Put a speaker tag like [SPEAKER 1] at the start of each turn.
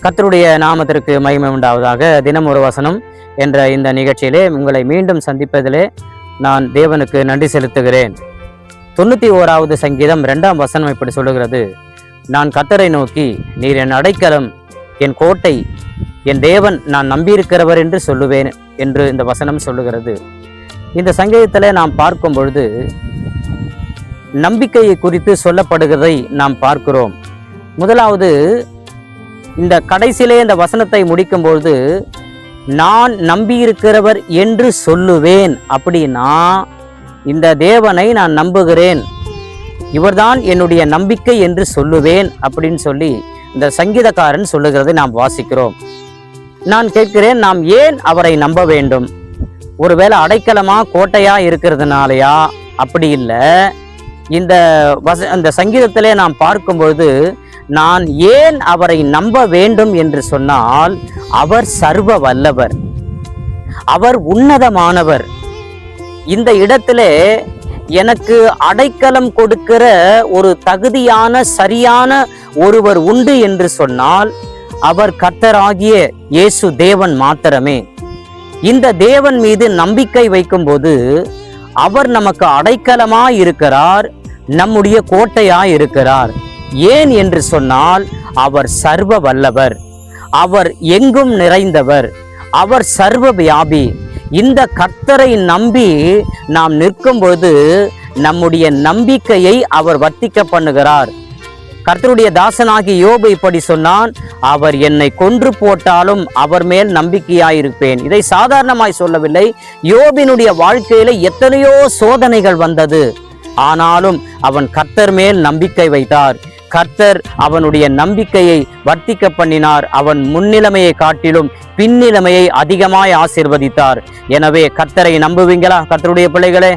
[SPEAKER 1] கர்த்தருடைய நாமத்திற்கு மகிமை உண்டாவதாக. தினம் ஒரு வசனம் என்ற இந்த நிகழ்ச்சியிலே உங்களை மீண்டும் சந்திப்பதிலே நான் தேவனுக்கு நன்றி செலுத்துகிறேன். 91வது சங்கீதம் 2ஆம் வசனம் இப்படி சொல்லுகிறது: நான் கர்த்தரை நோக்கி, நீர் என் அடைக்கலம், என் கோட்டை, என் தேவன், நான் நம்பியிருக்கிறவர் என்று சொல்லுவேன் என்று இந்த வசனம் சொல்லுகிறது. இந்த சங்கீதத்தில் நாம் பார்க்கும் பொழுது நம்பிக்கையை குறித்து சொல்லப்படுகிறதை நாம் பார்க்கிறோம். முதலாவது, இந்த கடைசியிலே இந்த வசனத்தை முடிக்கும் பொழுது நான் நம்பியிருக்கிறவர் என்று சொல்லுவேன். அப்படின்னா இந்த தேவனை நான் நம்புகிறேன், இவர்தான் என்னுடைய நம்பிக்கை என்று சொல்லுவேன் அப்படின்னு சொல்லி இந்த சங்கீதக்காரன் சொல்லுகிறதை நாம் வாசிக்கிறோம். நான் கேட்கிறேன், நாம் ஏன் அவரை நம்ப வேண்டும்? ஒருவேளை அடைக்கலமா கோட்டையா இருக்கிறதுனாலயா? அப்படி இல்லை. இந்த சங்கீதத்திலே நாம் பார்க்கும்பொழுது நான் ஏன் அவரை நம்ப வேண்டும் என்று சொன்னால், அவர் சர்வ வல்லவர், அவர் உன்னதமானவர். இந்த இடத்திலே எனக்கு அடைக்கலம் கொடுக்கிற ஒரு தகுதியான சரியான ஒருவர் உண்டு என்று சொன்னால் அவர் கர்த்தராகிய இயேசு தேவன் மாத்திரமே. இந்த தேவன் மீது நம்பிக்கை வைக்கும்போது அவர் நமக்கு அடைக்கலமாய் இருக்கிறார், நம்முடைய கோட்டையாய் இருக்கிறார். ஏன் என்று சொன்னால் அவர் சர்வ வல்லவர், அவர் எங்கும் நிறைந்தவர், அவர் சர்வ வியாபி. இந்த கர்த்தரை நம்பி நாம் நிற்கும்போது நம்முடைய நம்பிக்கையை அவர் வர்த்திக்க பண்ணுகிறார். கர்த்தருடைய தாசனாகி யோபு இப்படி சொன்னான்: அவர் என்னை கொன்று போட்டாலும் அவர் மேல் நம்பிக்கையாயிருப்பேன். இதை சாதாரணமாய் சொல்லவில்லை. யோபினுடைய வாழ்க்கையில எத்தனையோ சோதனைகள் வந்தது, ஆனாலும் அவன் கர்த்தர் மேல் நம்பிக்கை வைத்தார். கர்த்தர் அவனுடைய நம்பிக்கையை வர்த்திக்க பண்ணினார். அவன் முன்னிலைமையை காட்டிலும் பின்னிலைமையை அதிகமாய் ஆசீர்வதித்தார். எனவே கர்த்தரை நம்புவீங்களா கர்த்தருடைய பிள்ளைகளே?